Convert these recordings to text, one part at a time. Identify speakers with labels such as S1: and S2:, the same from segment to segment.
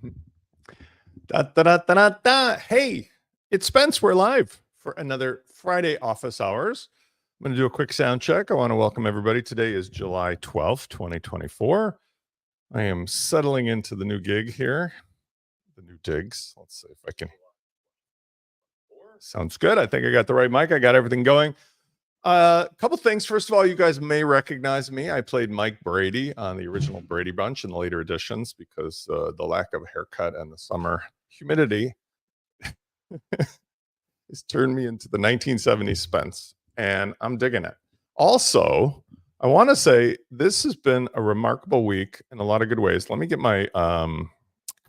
S1: Da, da, da, da, da, da. Hey, it's Spence. We're live for another Friday office hours. I'm going to do a quick sound check. I want to welcome everybody. Today is July 12th, 2024. I am settling into the new gig here, the new digs. Let's see if I can. Sounds good. I think I got the right mic. I got everything going. A couple things. First of all, you guys may recognize me. I played Mike Brady on the original Brady Bunch in the later editions because the lack of a haircut and the summer humidity has turned me into the 1970s Spence, and I'm digging it. Also, I want to say this has been a remarkable week in a lot of good ways. Let me get my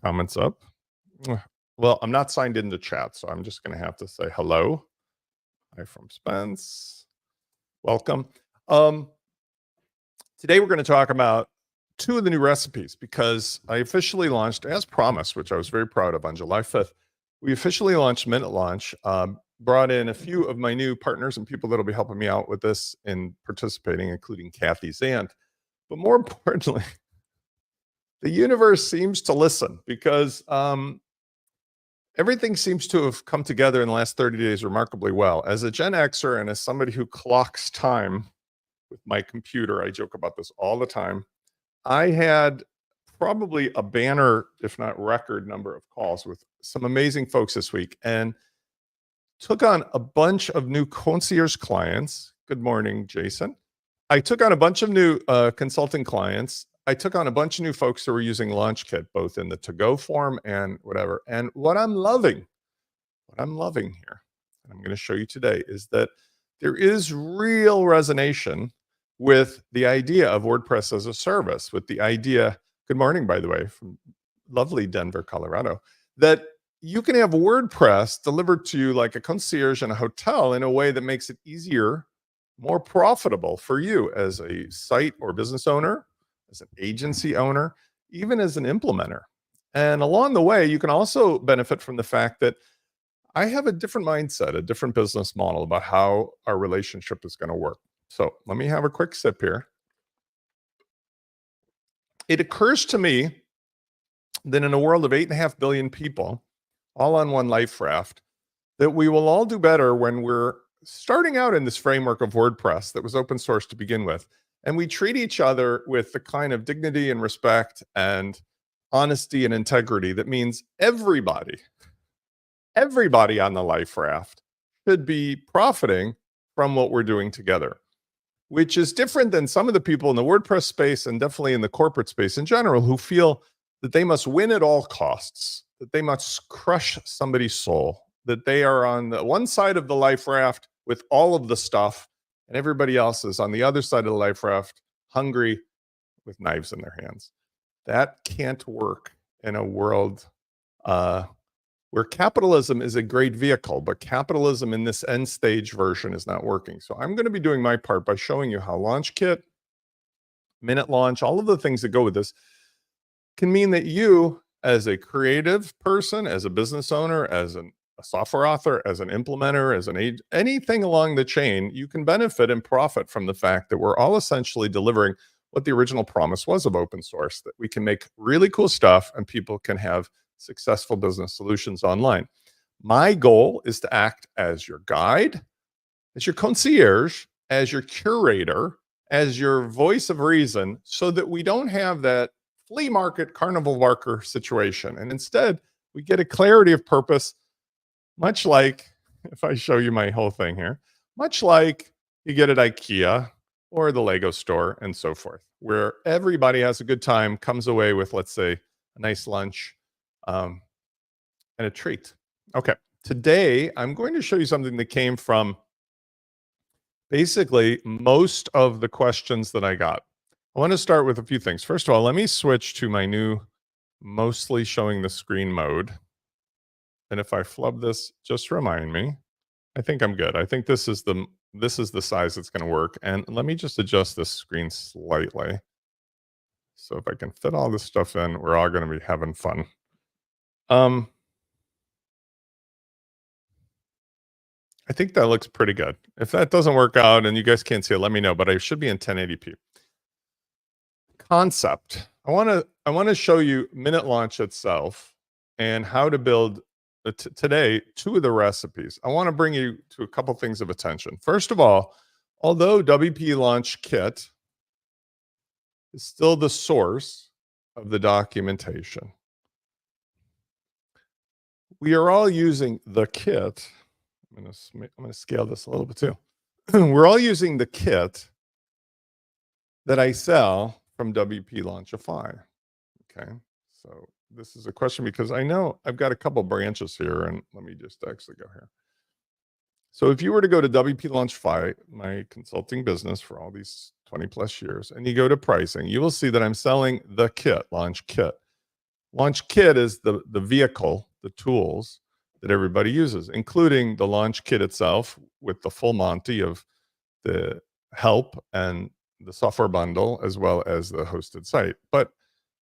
S1: comments up. Well, I'm not signed into chat, so I'm just going to have to say hello. Hi from Spence. Welcome. Today we're going to talk about two of the new recipes because I officially launched, as promised, which I was very proud of, on July 5th. We officially launched Minute Launch, brought in a few of my new partners and people that'll be helping me out with this and participating, including Kathy Zant. But more importantly, the universe seems to listen because everything seems to have come together in the last 30 days remarkably well. As a Gen Xer and as somebody who clocks time with my computer, I joke about this all the time. I had probably a banner, if not record number of calls with some amazing folks this week and took on a bunch of new concierge clients. Good morning, Jason. I took on a bunch of new consulting clients. I took on a bunch of new folks who were using LaunchKit, both in the to-go form and whatever. And what I'm loving here, and I'm going to show you today, is that there is real resonation with the idea of WordPress as a service, with the idea, good morning, by the way, from lovely Denver, Colorado, that you can have WordPress delivered to you like a concierge in a hotel in a way that makes it easier, more profitable for you as a site or business owner, as an agency owner, even as an implementer. And along the way, you can also benefit from the fact that I have a different mindset, a different business model about how our relationship is going to work. So let me have a quick sip here. It occurs to me that in a world of 8.5 billion people, all on one life raft, that we will all do better when we're starting out in this framework of WordPress that was open source to begin with. And we treat each other with the kind of dignity and respect and honesty and integrity that means everybody on the life raft should be profiting from what we're doing together, which is different than some of the people in the WordPress space and definitely in the corporate space in general who feel that they must win at all costs, that they must crush somebody's soul, that they are on the one side of the life raft with all of the stuff, and everybody else is on the other side of the life raft, hungry with knives in their hands. That can't work in a world where capitalism is a great vehicle, but capitalism in this end stage version is not working. So I'm going to be doing my part by showing you how LaunchKit, Minute Launch, all of the things that go with this can mean that you, as a creative person, as a business owner, as a software author, as an implementer, as an anything along the chain, you can benefit and profit from the fact that we're all essentially delivering what the original promise was of open source, that we can make really cool stuff and people can have successful business solutions online. My goal is to act as your guide, as your concierge, as your curator, as your voice of reason, so that we don't have that flea market carnival barker situation. And instead, we get a clarity of purpose, much like, if I show you my whole thing here, much like you get at IKEA or the Lego store and so forth, where everybody has a good time, comes away with, let's say, a nice lunch and a treat. Okay, today I'm going to show you something that came from basically most of the questions that I got. I want to start with a few things. First of all, let me switch to my new mostly showing the screen mode. And if I flub this, just remind me. I think I'm good. I think this is the size that's going to work. And let me just adjust this screen slightly. So if I can fit all this stuff in, we're all going to be having fun. I think that looks pretty good. If that doesn't work out and you guys can't see it, let me know, but I should be in 1080p. Concept. I want to show you Minute Launch itself and how to build today 2 of the recipes. I want to bring you to a couple things of attention. First of all, although WP Launch Kit is still the source of the documentation, we are all using the kit. I'm going to scale this a little bit too. We're all using the kit that I sell from WP Launchify. Okay. So this is a question because I know I've got a couple branches here, and let me just actually go here. So if you were to go to WP Launchify, my consulting business for all these 20 plus years, and you go to pricing, you will see that I'm selling the kit, Launch Kit. Launch Kit is the vehicle, the tools that everybody uses, including the Launch Kit itself with the full Monty of the help and the software bundle, as well as the hosted site. But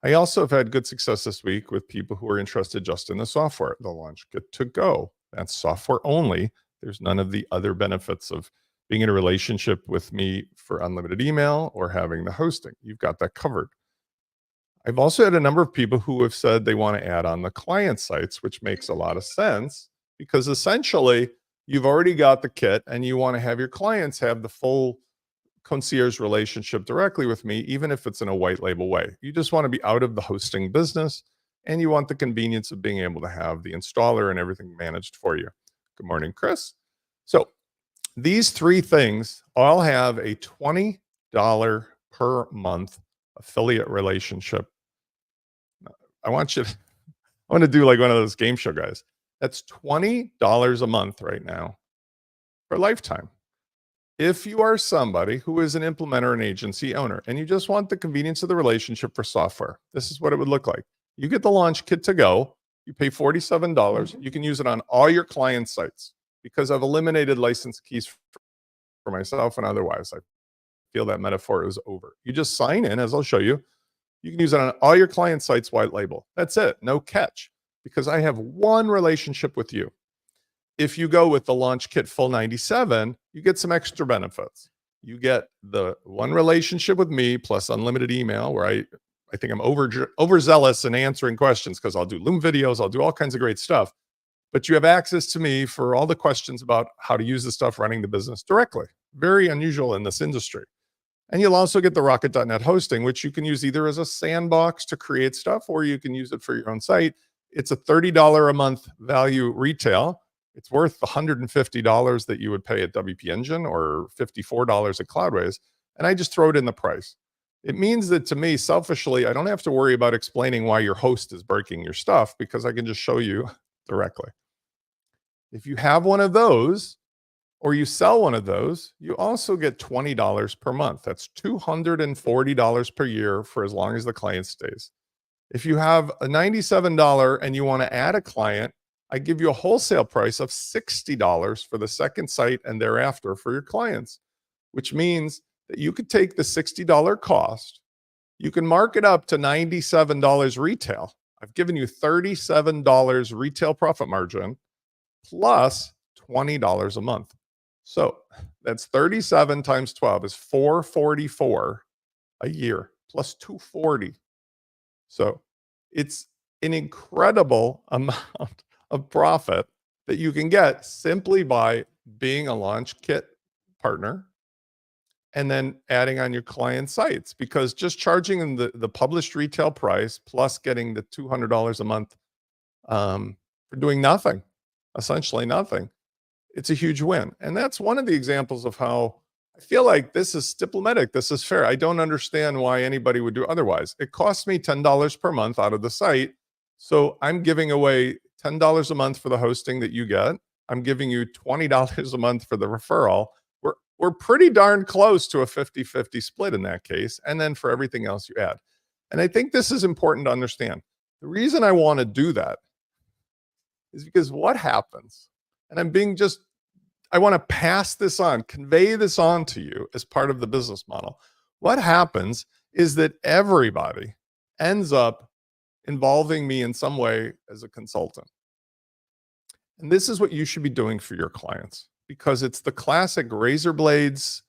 S1: I also have had good success this week with people who are interested just in the software, the Launch Kit to go. That's software only. There's none of the other benefits of being in a relationship with me for unlimited email or having the hosting. You've got that covered. I've also had a number of people who have said they want to add on the client sites, which makes a lot of sense because essentially you've already got the kit and you want to have your clients have the full concierge relationship directly with me, even if it's in a white label way. You just want to be out of the hosting business and you want the convenience of being able to have the installer and everything managed for you. Good morning, Chris. So these 3 things all have a $20 per month affiliate relationship. I want to do like one of those game show guys. That's $20 a month right now for a lifetime. If you are somebody who is an implementer and agency owner and you just want the convenience of the relationship for software, this is what it would look like. You get the Launch Kit to go. You pay $47. You can use it on all your client sites because I've eliminated license keys for myself and otherwise. I feel that metaphor is over. You just sign in, as I'll show you. You can use it on all your client sites, white label. That's it. No catch, because I have one relationship with you. If you go with the Launch Kit Full 97, you get some extra benefits. You get the one relationship with me plus unlimited email where I think I'm overzealous in answering questions because I'll do Loom videos, I'll do all kinds of great stuff. But you have access to me for all the questions about how to use the stuff running the business directly. Very unusual in this industry. And you'll also get the Rocket.net hosting, which you can use either as a sandbox to create stuff or you can use it for your own site. It's a $30 a month value retail. It's worth the $150 that you would pay at WP Engine or $54 at Cloudways. And I just throw it in the price. It means that to me, selfishly, I don't have to worry about explaining why your host is breaking your stuff because I can just show you directly. If you have one of those or you sell one of those, you also get $20 per month. That's $240 per year for as long as the client stays. If you have a $97 and you want to add a client, I give you a wholesale price of $60 for the second site and thereafter for your clients, which means that you could take the $60 cost, you can mark it up to $97 retail. I've given you $37 retail profit margin plus $20 a month. So that's 37 times 12 is 444 a year plus 240. So it's an incredible amount of profit that you can get simply by being a Launch Kit partner and then adding on your client sites, because just charging them the published retail price plus getting the $200 a month for doing nothing, essentially nothing, it's a huge win. And that's one of the examples of how I feel like this is diplomatic. This is fair. I don't understand why anybody would do otherwise. It costs me $10 per month out of the site. So I'm giving away $10 a month for the hosting that you get. I'm giving you $20 a month for the referral. We're pretty darn close to a 50-50 split in that case. And then for everything else you add. And I think this is important to understand. The reason I want to do that is because what happens, and I want to pass this on, convey this on to you as part of the business model. What happens is that everybody ends up involving me in some way as a consultant. And this is what you should be doing for your clients, because it's the classic razor blades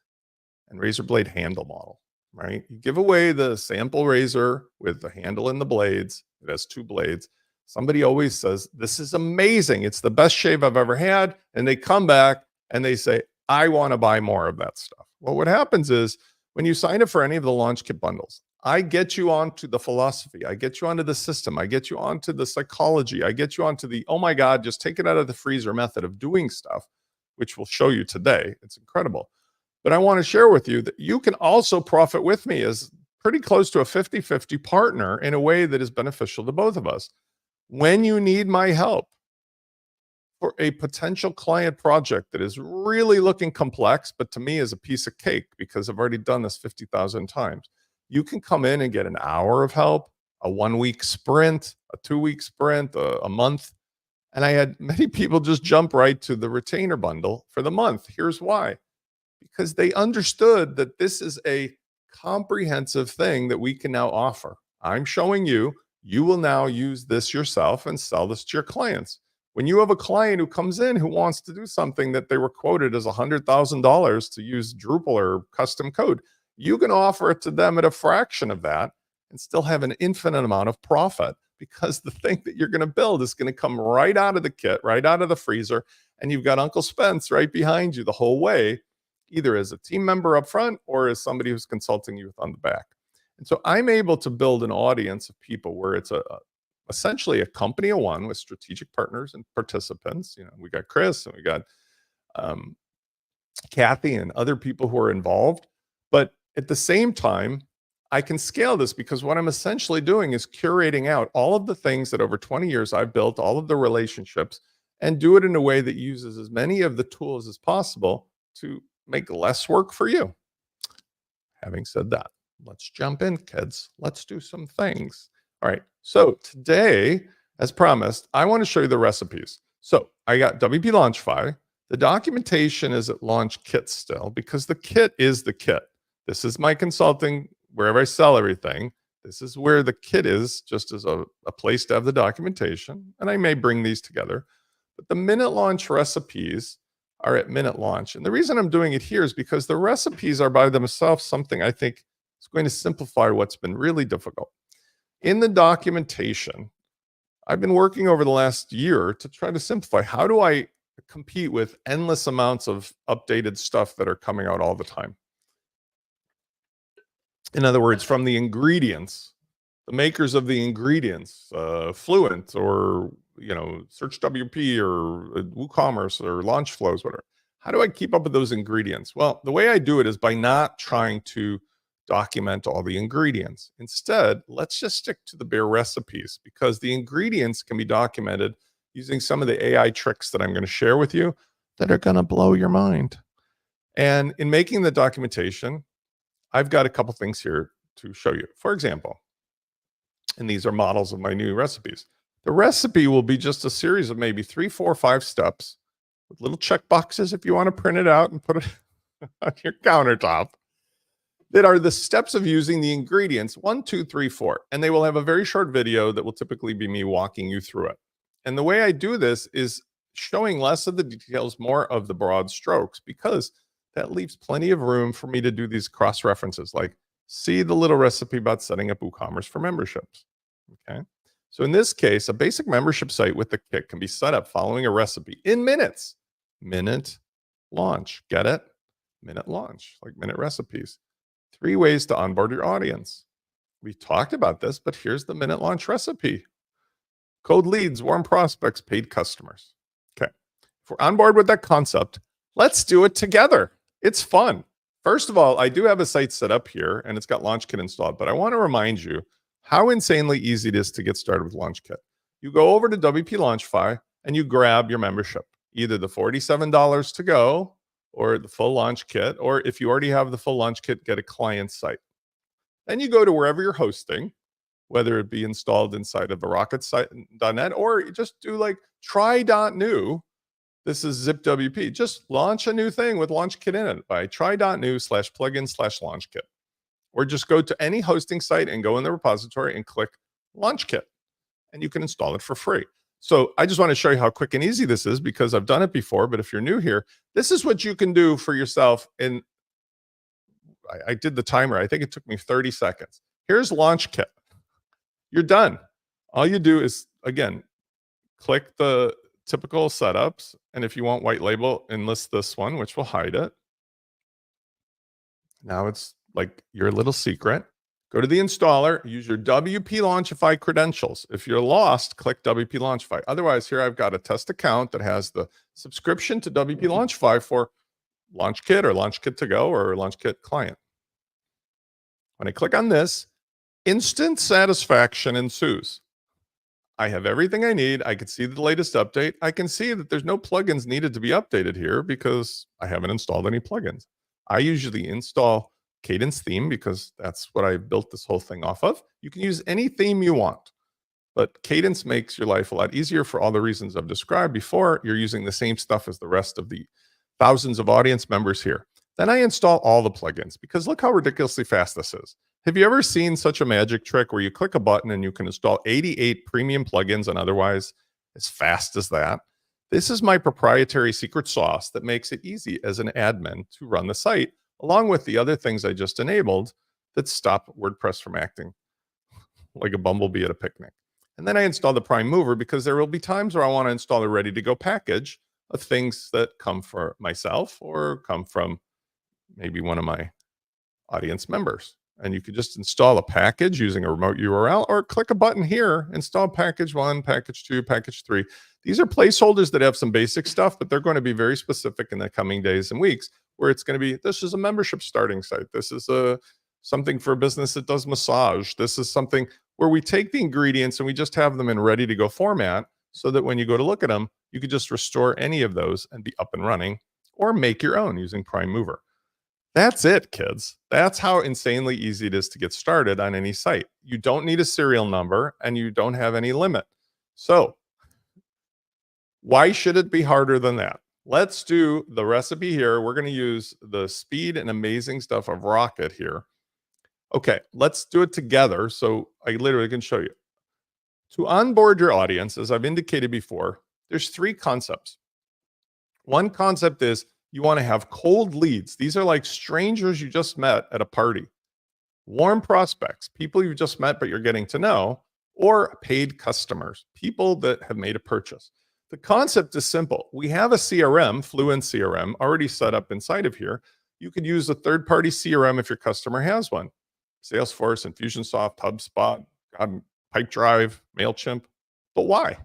S1: and razor blade handle model, right? You give away the sample razor with the handle and the blades. It has 2 blades. Somebody always says, "This is amazing. It's the best shave I've ever had." And they come back and they say, "I want to buy more of that stuff." Well, what happens is when you sign up for any of the launch kit bundles, I get you onto the philosophy. I get you onto the system. I get you onto the psychology. I get you onto the, oh my God, just take it out of the freezer method of doing stuff, which we'll show you today. It's incredible. But I want to share with you that you can also profit with me as pretty close to a 50-50 partner in a way that is beneficial to both of us. When you need my help for a potential client project that is really looking complex, but to me is a piece of cake because I've already done this 50,000 times, you can come in and get an hour of help, a 1-week sprint, a 2-week sprint, a month. And I had many people just jump right to the retainer bundle for the month. Here's why. Because they understood that this is a comprehensive thing that we can now offer. I'm showing you, you will now use this yourself and sell this to your clients. When you have a client who comes in who wants to do something that they were quoted as $100,000 to use Drupal or custom code, you can offer it to them at a fraction of that and still have an infinite amount of profit because the thing that you're going to build is going to come right out of the kit, right out of the freezer. And you've got Uncle Spence right behind you the whole way, either as a team member up front or as somebody who's consulting you on the back. And so I'm able to build an audience of people where it's essentially a company of one with strategic partners and participants. You know, we got Chris and we got Kathy and other people who are involved. But at the same time, I can scale this because what I'm essentially doing is curating out all of the things that over 20 years I've built, all of the relationships, and do it in a way that uses as many of the tools as possible to make less work for you. Having said that, let's jump in, kids. Let's do some things. All right. So today, as promised, I want to show you the recipes. So I got WP Launchify. The documentation is at Launch Kit still because the kit is the kit. This is my consulting, wherever I sell everything. This is where the kit is, just as a place to have the documentation. And I may bring these together. But the minute launch recipes are at minute launch. And the reason I'm doing it here is because the recipes are by themselves something I think is going to simplify what's been really difficult. In the documentation, I've been working over the last year to try to simplify. How do I compete with endless amounts of updated stuff that are coming out all the time? In other words, from the ingredients, the makers of the ingredients, Fluent or Search WP or WooCommerce or Launch Flows, whatever. How do I keep up with those ingredients? Well, the way I do it is by not trying to document all the ingredients. Instead, let's just stick to the bare recipes because the ingredients can be documented using some of the AI tricks that I'm going to share with you that are going to blow your mind. And in making the documentation, I've got a couple things here to show you. For example, and these are models of my new recipes. The recipe will be just a series of maybe 3, 4, 5 steps with little check boxes if you want to print it out and put it on your countertop that are the steps of using the ingredients 1, 2, 3, 4. And they will have a very short video that will typically be me walking you through it. And the way I do this is showing less of the details, more of the broad strokes, because that leaves plenty of room for me to do these cross references, like see the little recipe about setting up WooCommerce for memberships. Okay. So in this case, a basic membership site with the kit can be set up following a recipe in minutes. Minute launch. Get it? Minute launch, like minute recipes. 3 ways to onboard your audience. We talked about this, but here's the minute launch recipe. Cold leads, warm prospects, paid customers. Okay. If we're on board with that concept, let's do it together. It's fun. First of all, I do have a site set up here and it's got LaunchKit installed, but I want to remind you how insanely easy it is to get started with LaunchKit. You go over to WP Launchify and you grab your membership, either the $47 to go or the full launch kit, or if you already have the full launch kit, get a client site. Then you go to wherever you're hosting, whether it be installed inside of a rocketsite.net or you just do like try.new. This is ZipWP. Just launch a new thing with LaunchKit in it by try.new/plugin/LaunchKit. Or just go to any hosting site and go in the repository and click LaunchKit, and you can install it for free. So I just want to show you how quick and easy this is because I've done it before. But if you're new here, this is what you can do for yourself in I did the timer. I think it took me 30 seconds. Here's Launch Kit. You're done. All you do is, again, click the typical setups. And if you want white label, enlist this one, which will hide it. Now it's like your little secret. Go to the installer, use your WP Launchify credentials. If you're lost, click WP Launchify. Otherwise, here I've got a test account that has the subscription to WP Launchify for LaunchKit or LaunchKit to go or LaunchKit client. When I click on this, instant satisfaction ensues. I have everything I need. I can see the latest update. I can see that there's no plugins needed to be updated here because I haven't installed any plugins. I usually install Cadence theme because that's what I built this whole thing off of. You can use any theme you want, but Cadence makes your life a lot easier for all the reasons I've described before. You're using the same stuff as the rest of the thousands of audience members here. Then I install all the plugins because look how ridiculously fast this is. Have you ever seen such a magic trick where you click a button and you can install 88 premium plugins and otherwise as fast as that? This is my proprietary secret sauce that makes it easy as an admin to run the site, along with the other things I just enabled that stop WordPress from acting like a bumblebee at a picnic. And then I install the Prime Mover because there will be times where I want to install a ready-to-go package of things that come for myself or come from maybe one of my audience members. And you could just install a package using a remote URL or click a button here, install package 1, package 2, package 3. These are placeholders that have some basic stuff, but they're going to be very specific in the coming days and weeks where it's going to be, this is a membership starting site. This is something for a business that does massage. This is something where we take the ingredients and we just have them in ready to go format so that when you go to look at them, you could just restore any of those and be up and running or make your own using Prime Mover. That's it, kids. That's how insanely easy it is to get started on any site. You don't need a serial number and you don't have any limit. So why should it be harder than that? Let's do the recipe here. We're going to use the speed and amazing stuff of Rocket here. Okay, let's do it together. So I literally can show you. To onboard your audience, as I've indicated before, there's 3 concepts. One concept is you want to have cold leads. These are like strangers you just met at a party. Warm prospects, people you just met but you're getting to know, or paid customers, people that have made a purchase. The concept is simple. We have a CRM, Fluent CRM, already set up inside of here. You could use a third-party CRM if your customer has one. Salesforce, Infusionsoft, HubSpot, Pipedrive, MailChimp. But why?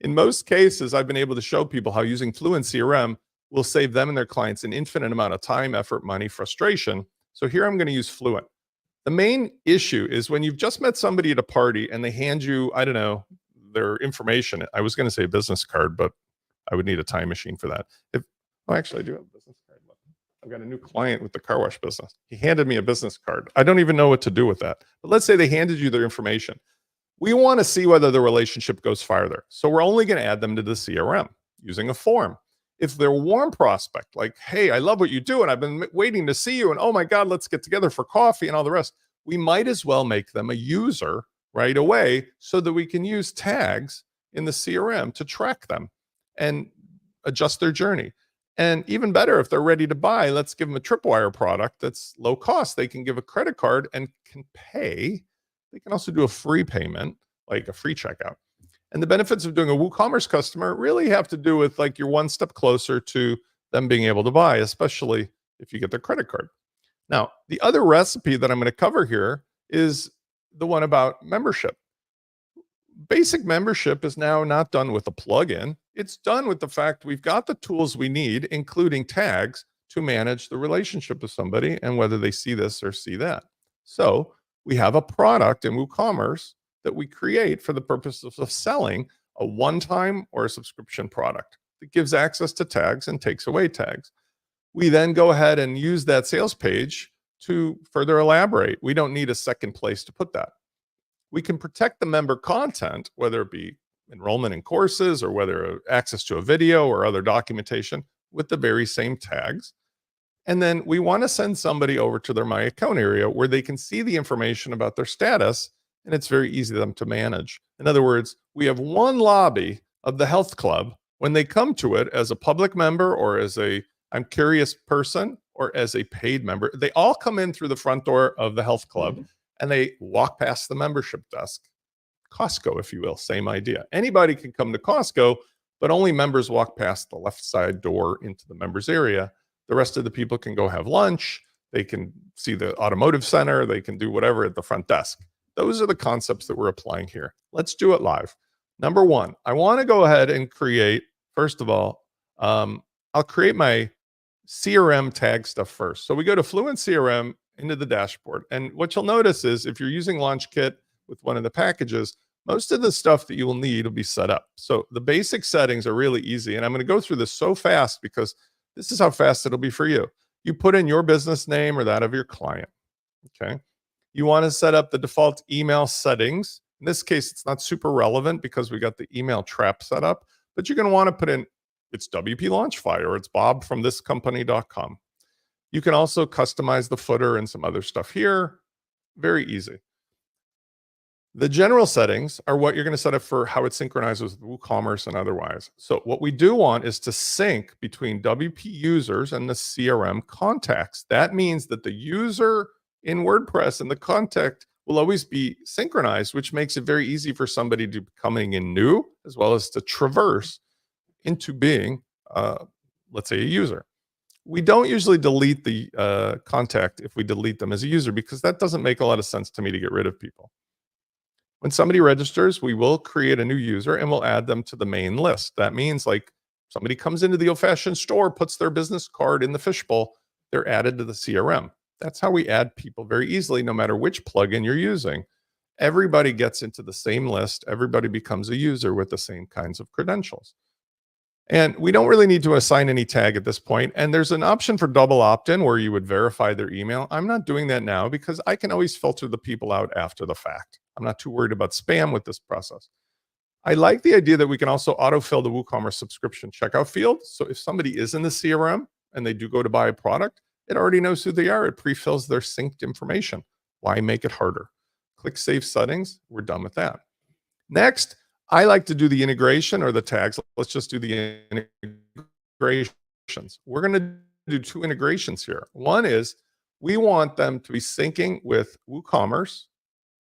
S1: In most cases, I've been able to show people how using Fluent CRM will save them and their clients an infinite amount of time, effort, money, frustration. So here I'm going to use Fluent. The main issue is when you've just met somebody at a party and they hand you, I don't know, their information. I was going to say a business card, but I would need a time machine for that. Actually, I do have a business card. I've got a new client with the car wash business. He handed me a business card. I don't even know what to do with that. But let's say they handed you their information. We want to see whether the relationship goes farther. So we're only going to add them to the CRM using a form. If they're a warm prospect, like, hey, I love what you do, and I've been waiting to see you, and oh my God, let's get together for coffee and all the rest, we might as well make them a user right away so that we can use tags in the CRM to track them and adjust their journey. And even better, if they're ready to buy, let's give them a Tripwire product that's low cost. They can give a credit card and can pay. They can also do a free payment, like a free checkout. And the benefits of doing a WooCommerce customer really have to do with like you're one step closer to them being able to buy, especially if you get their credit card. Now, the other recipe that I'm going to cover here is the one about membership. Basic membership is now not done with a plugin. It's done with the fact we've got the tools we need, including tags, to manage the relationship with somebody and whether they see this or see that. So we have a product in WooCommerce that we create for the purposes of selling a one-time or a subscription product that gives access to tags and takes away tags. We then go ahead and use that sales page to further elaborate. We don't need a second place to put that. We can protect the member content, whether it be enrollment in courses or whether access to a video or other documentation, with the very same tags. And then we want to send somebody over to their My Account area where they can see the information about their status, and it's very easy for them to manage. In other words, we have one lobby of the health club. When they come to it as a public member or as a I'm curious person or as a paid member. They all come in through the front door of the health club and they walk past the membership desk. Costco, if you will, same idea. Anybody can come to Costco, but only members walk past the left side door into the members area. The rest of the people can go have lunch. They can see the automotive center. They can do whatever at the front desk. Those are the concepts that we're applying here. Let's do it live. Number one, I want to go ahead and create, first of all, I'll create my CRM tag stuff first. So we go to Fluent CRM into the dashboard. And what you'll notice is if you're using LaunchKit with one of the packages, most of the stuff that you will need will be set up. So the basic settings are really easy. And I'm going to go through this so fast because this is how fast it'll be for you. You put in your business name or that of your client. Okay. You want to set up the default email settings. In this case, it's not super relevant because we got the email trap set up, but you're going to want to put in it's WP Launchify or it's Bob from thiscompany.com. You can also customize the footer and some other stuff here. Very easy. The general settings are what you're going to set up for how it synchronizes with WooCommerce and otherwise. So what we do want is to sync between WP users and the CRM contacts. That means that the user in WordPress and the contact will always be synchronized, which makes it very easy for somebody to be coming in new as well as to traverse into being, let's say, a user. We don't usually delete the contact if we delete them as a user because that doesn't make a lot of sense to me to get rid of people. When somebody registers, we will create a new user and we'll add them to the main list. That means like somebody comes into the old-fashioned store, puts their business card in the fishbowl, they're added to the CRM. That's how we add people very easily, no matter which plugin you're using. Everybody gets into the same list. Everybody becomes a user with the same kinds of credentials. And we don't really need to assign any tag at this point. And there's an option for double opt-in where you would verify their email. I'm not doing that now because I can always filter the people out after the fact. I'm not too worried about spam with this process. I like the idea that we can also autofill the WooCommerce subscription checkout field. So if somebody is in the CRM and they do go to buy a product, it already knows who they are. It pre-fills their synced information. Why make it harder? Click Save Settings. We're done with that. Next, I like to do the integration or the tags. Let's just do the integrations. We're going to do two integrations here. One is we want them to be syncing with WooCommerce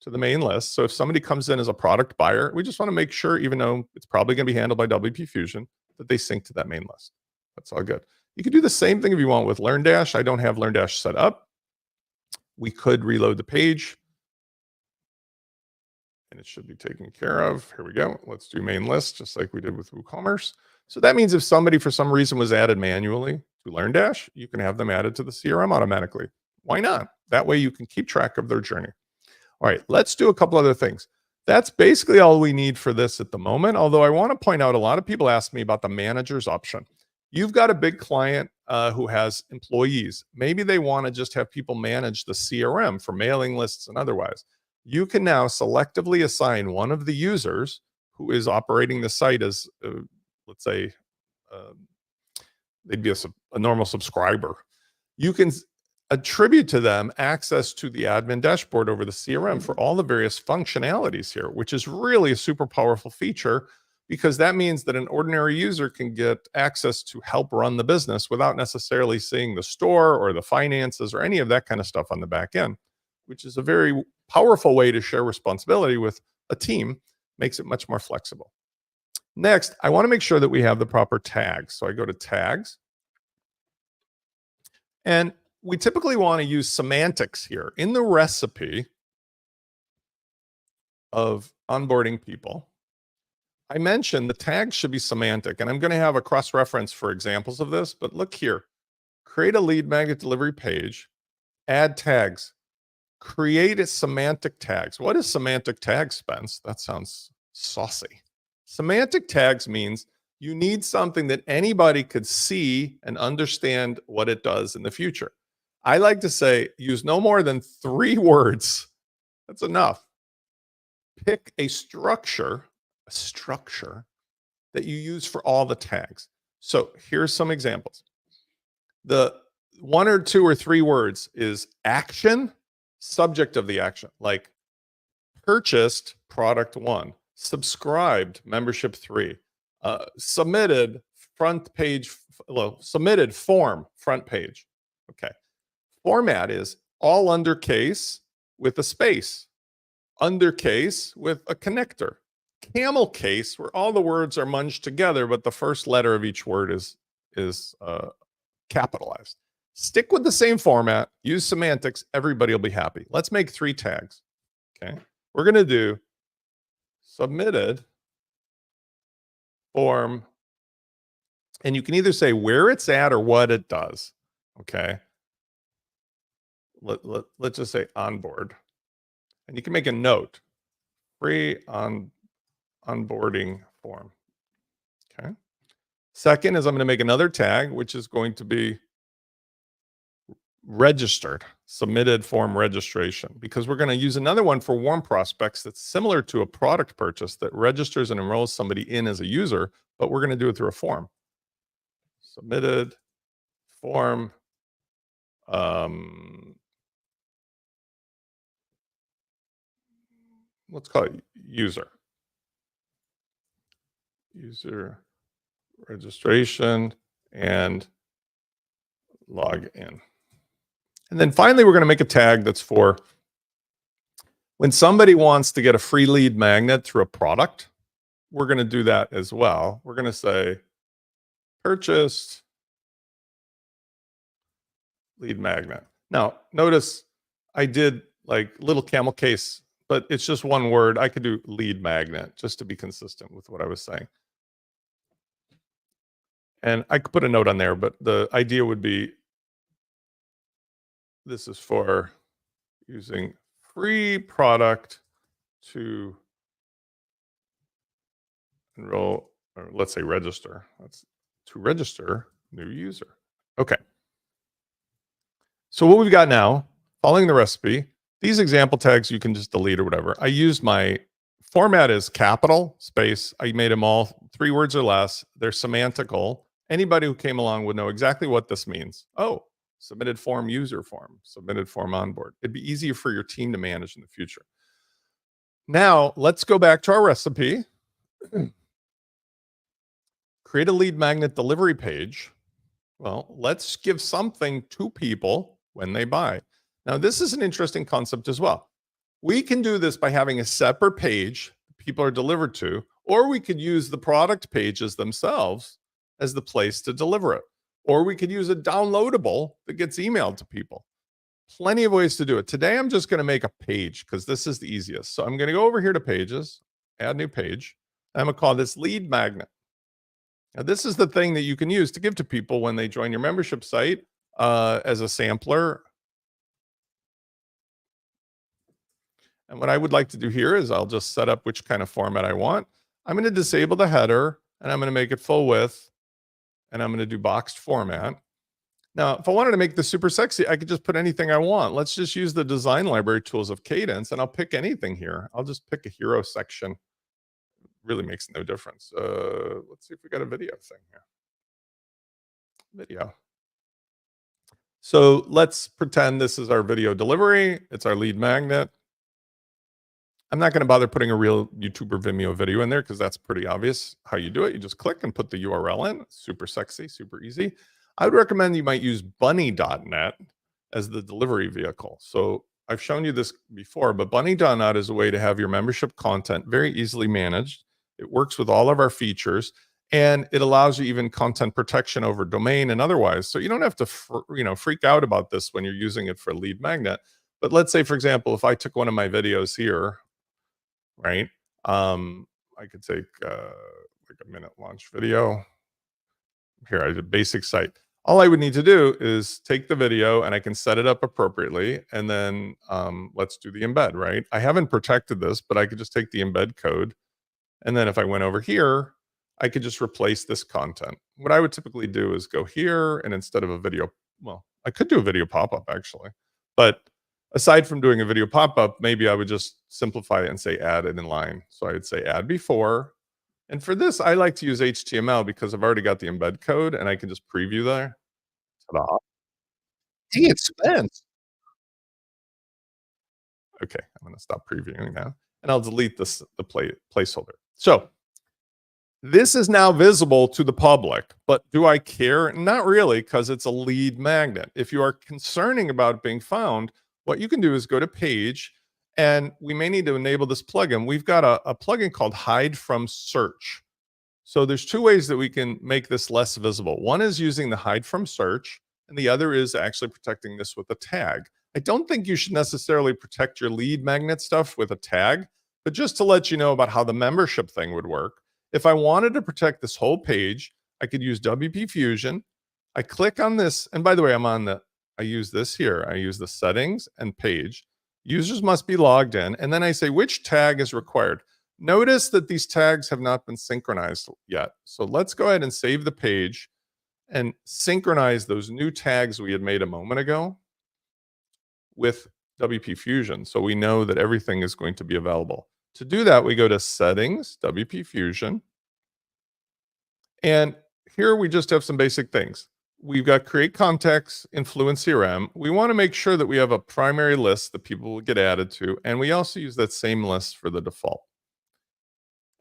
S1: to the main list. So if somebody comes in as a product buyer, we just want to make sure, even though it's probably going to be handled by WP Fusion, that they sync to that main list. That's all good. You can do the same thing if you want with LearnDash. I don't have LearnDash set up. We could reload the page. And it should be taken care of. Here we go. Let's do main list, just like we did with WooCommerce. So that means if somebody for some reason was added manually to LearnDash, you can have them added to the CRM automatically. Why not? That way you can keep track of their journey. All right, let's do a couple other things. That's basically all we need for this at the moment. Although I want to point out, a lot of people ask me about the managers option. You've got a big client who has employees. Maybe they want to just have people manage the CRM for mailing lists and otherwise. You can now selectively assign one of the users who is operating the site as, let's say, they'd be a normal subscriber. You can attribute to them access to the admin dashboard over the CRM for all the various functionalities here, which is really a super powerful feature because that means that an ordinary user can get access to help run the business without necessarily seeing the store or the finances or any of that kind of stuff on the back end, which is a very powerful way to share responsibility with a team, makes it much more flexible. Next, I want to make sure that we have the proper tags. So I go to tags. And we typically want to use semantics here. In the recipe of onboarding people, I mentioned the tags should be semantic. And I'm going to have a cross-reference for examples of this. But look here. Create a lead magnet delivery page. Add tags. Create a semantic tags. What is semantic tags, Spence? That sounds saucy. Semantic tags means you need something that anybody could see and understand what it does in the future. I like to say use no more than 3 words. That's enough. Pick a structure that you use for all the tags. So here's some examples. The 1 or 2 or 3 words is action, subject of the action, like purchased product 1, subscribed membership 3, submitted front page, submitted form front page. Okay. Format is all undercase with a space, undercase with a connector, camel case where all the words are munged together, but the first letter of each word is capitalized. Stick with the same format, use semantics, everybody will be happy. Let's make 3 tags. Okay. We're going to do submitted form, and you can either say where it's at or what it does. Okay. Let's just say onboard. And you can make a note, free onboarding form. Okay. Second is I'm going to make another tag, which is going to be registered, submitted form registration, because we're going to use another one for warm prospects that's similar to a product purchase that registers and enrolls somebody in as a user, but we're going to do it through a form. Submitted form. Let's call it user registration and log in. And then finally, we're going to make a tag that's for when somebody wants to get a free lead magnet through a product, we're going to do that as well. We're going to say purchased lead magnet. Now, notice I did like little camel case, but it's just one word. I could do lead magnet just to be consistent with what I was saying. And I could put a note on there, but the idea would be this is for using free product to enroll, or let's say register. That's to register new user. Okay. So what we've got now, following the recipe, these example tags you can just delete or whatever. I used my format is capital space. I made them all 3 words or less. They're semantical. Anybody who came along would know exactly what this means. Oh, submitted form, user form, submitted form onboard. It'd be easier for your team to manage in the future. Now, let's go back to our recipe. Create a lead magnet delivery page. Well, let's give something to people when they buy. Now, this is an interesting concept as well. We can do this by having a separate page people are delivered to, or we could use the product pages themselves as the place to deliver it. Or we could use a downloadable that gets emailed to people. Plenty of ways to do it. Today, I'm just going to make a page because this is the easiest. So I'm going to go over here to pages, add new page. I'm going to call this lead magnet. Now, this is the thing that you can use to give to people when they join your membership site as a sampler. And what I would like to do here is I'll just set up which kind of format I want. I'm going to disable the header and I'm going to make it full width and I'm going to do boxed format. Now, if I wanted to make this super sexy, I could just put anything I want. Let's just use the design library tools of Cadence and I'll pick anything here. I'll just pick a hero section. Really makes no difference. Let's see if we got a video thing here. Video. So let's pretend this is our video delivery. It's our lead magnet. I'm not going to bother putting a real YouTube or Vimeo video in there because that's pretty obvious how you do it. You just click and put the URL in. Super sexy, super easy. I would recommend you might use bunny.net as the delivery vehicle. So I've shown you this before, but bunny.net is a way to have your membership content very easily managed. It works with all of our features and it allows you even content protection over domain and otherwise. So you don't have to freak out about this when you're using it for a lead magnet. But let's say, for example, if I took one of my videos here, right? I could take like a minute launch video. Here, I did basic site. All I would need to do is take the video and I can set it up appropriately. And then let's do the embed, right? I haven't protected this, but I could just take the embed code. And then if I went over here, I could just replace this content. What I would typically do is go here and instead of a video, well, I could do a video pop-up actually, but aside from doing a video pop-up, maybe I would just simplify it and say add it in line. So I would say add before. And for this, I like to use HTML because I've already got the embed code and I can just preview there. Ta-da. Hey, it spent. Okay, I'm going to stop previewing now. And I'll delete the placeholder. So This is now visible to the public, but do I care? Not really, because it's a lead magnet. If you are concerning about being found, what you can do is go to page, and we may need to enable this plugin. We've got a plugin called Hide from Search. So there's two ways that we can make this less visible. One is using the hide from search, and the other is actually protecting this with a tag. I don't think you should necessarily protect your lead magnet stuff with a tag, but just to let you know about how the membership thing would work. If I wanted to protect this whole page, I could use WP Fusion. I click on this, and by the way, I use this here. I use the settings and page. Users must be logged in, and then I say which tag is required. Notice that these tags have not been synchronized yet. So let's go ahead and save the page and synchronize those new tags we had made a moment ago with WP Fusion. So we know that everything is going to be available. To do that, we go to Settings, WP Fusion. And here we just have some basic things. We've got Create Contacts in Fluent CRM. We want to make sure that we have a primary list that people will get added to. And we also use that same list for the default.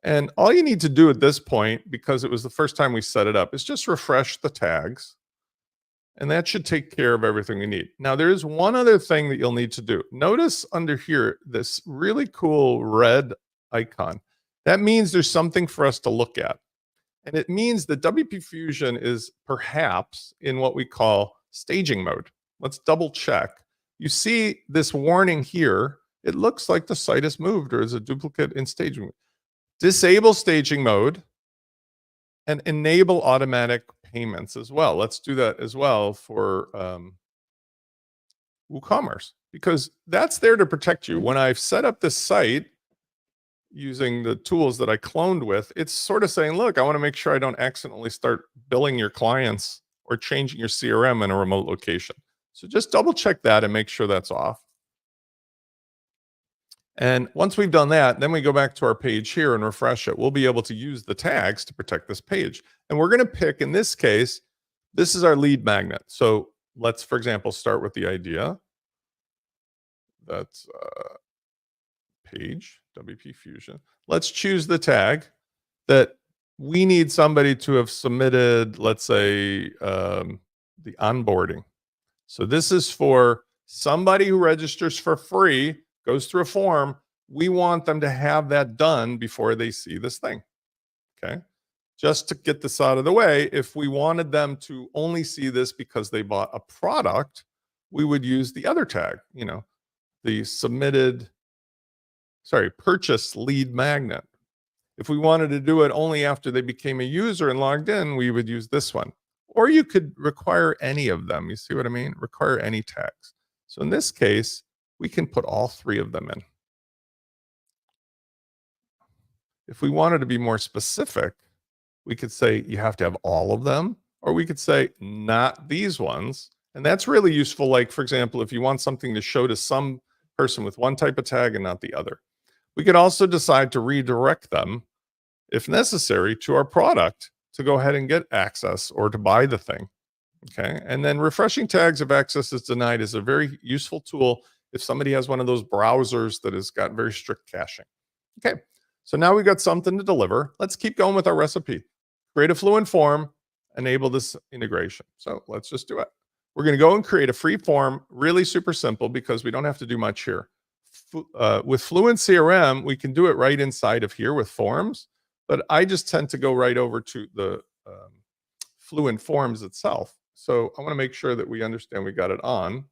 S1: And all you need to do at this point, because it was the first time we set it up, is just refresh the tags. And that should take care of everything we need. Now, there is one other thing that you'll need to do. Notice under here, this really cool red icon. That means there's something for us to look at. And it means that WP Fusion is perhaps in what we call staging mode. Let's double check. You see this warning here. It looks like the site has moved or is a duplicate in staging mode. Disable staging mode and enable automatic payments as well. Let's do that as well for WooCommerce, because that's there to protect you. When I've set up this site using the tools that I cloned with, it's sort of saying, look, I want to make sure I don't accidentally start billing your clients or changing your CRM in a remote location. So just double check that and make sure that's off. And once we've done that, then we go back to our page here and refresh it. We'll be able to use the tags to protect this page. And we're going to pick, in this case, this is our lead magnet. So let's, for example, start with the idea. That's page, WP Fusion. Let's choose the tag that we need somebody to have submitted, let's say, the onboarding. So this is for somebody who registers for free, goes through a form. We want them to have that done before they see this thing. Okay. Just to get this out of the way, if we wanted them to only see this because they bought a product, we would use the other tag, the purchase lead magnet. If we wanted to do it only after they became a user and logged in, we would use this one. Or you could require any of them. You see what I mean? Require any tags. So in this case, we can put all three of them in. If we wanted to be more specific, we could say you have to have all of them, or we could say not these ones. And that's really useful. Like, for example, if you want something to show to some person with one type of tag and not the other. We could also decide to redirect them, if necessary, to our product to go ahead and get access or to buy the thing. Okay. And then refreshing tags if access is denied is a very useful tool if somebody has one of those browsers that has got very strict caching. Okay. So now we've got something to deliver. Let's keep going with our recipe. Create a Fluent form, enable this integration. So let's just do it. We're going to go and create a free form, really super simple because we don't have to do much here. With Fluent CRM, we can do it right inside of here with forms, but I just tend to go right over to the Fluent forms itself. So I want to make sure that we understand we got it on.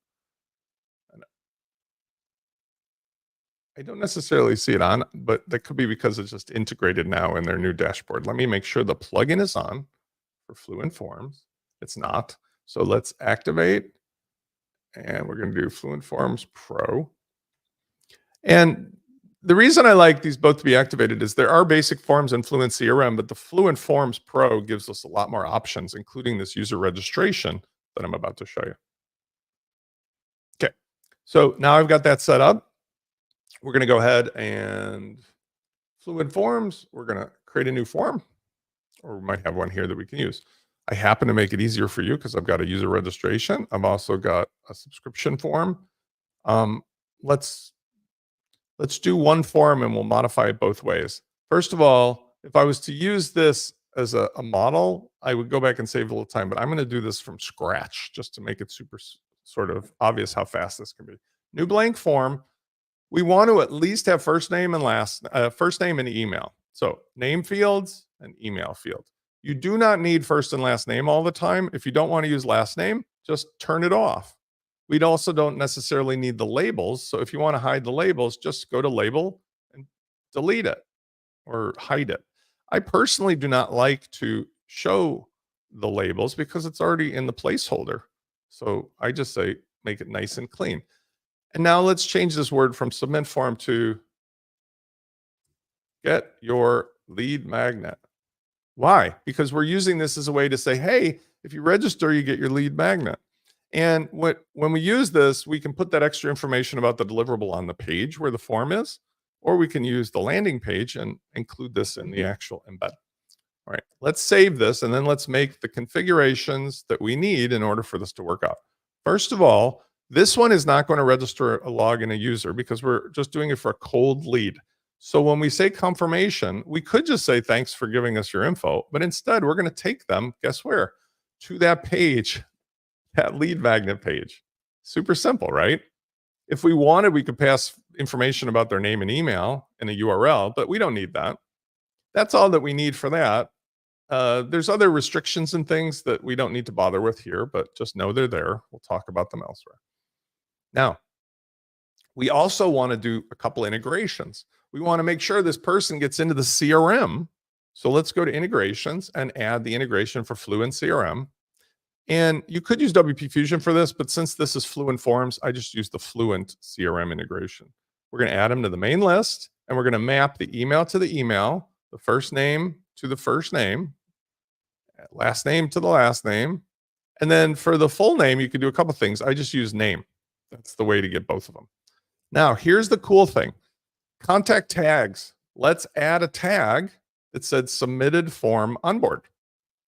S1: I don't necessarily see it on, but that could be because it's just integrated now in their new dashboard. Let me make sure the plugin is on for Fluent Forms. It's not. So let's activate, and we're going to do Fluent Forms Pro. And the reason I like these both to be activated is there are basic forms in Fluent CRM, but the Fluent Forms Pro gives us a lot more options, including this user registration that I'm about to show you. Okay, so now I've got that set up. We're going to go ahead and Fluent Forms, we're going to create a new form, or we might have one here that we can use. I happen to make it easier for you because I've got a user registration. I've also got a subscription form. Let's do one form and we'll modify it both ways. First of all, If I was to use this as a model, I would go back and save a little time, but I'm going to do this from scratch just to make it super sort of obvious how fast this can be. New blank form. We want to at least have first name and email. So name fields and email field. You do not need first and last name all the time. If you don't want to use last name, just turn it off. We also don't necessarily need the labels. So if you want to hide the labels, just go to label and delete it or hide it. I personally do not like to show the labels because it's already in the placeholder. So I just say make it nice and clean. And now let's change this word from submit form to get your lead magnet. Why? Because we're using this as a way to say, hey, if you register, you get your lead magnet. And when we use this, we can put that extra information about the deliverable on the page where the form is, or we can use the landing page and include this in the actual embed. All right, let's save this and then let's make the configurations that we need in order for this to work out. First of all, this one is not going to register a login a user because we're just doing it for a cold lead. So when we say confirmation, we could just say, thanks for giving us your info, but instead we're going to take them, guess where? To that page, that lead magnet page. Super simple, right? If we wanted, we could pass information about their name and email in a URL, but we don't need that. That's all that we need for that. There's other restrictions and things that we don't need to bother with here, but just know they're there. We'll talk about them elsewhere. Now, we also want to do a couple integrations. We want to make sure this person gets into the CRM. So let's go to integrations and add the integration for Fluent CRM. And you could use WP Fusion for this, but since this is Fluent Forms, I just use the Fluent CRM integration. We're going to add them to the main list, and we're going to map the email to the email, the first name to the first name, last name to the last name. And then for the full name, you can do a couple things. I just use name. That's the way to get both of them. Now, here's the cool thing. Contact tags. Let's add a tag that said submitted form onboard.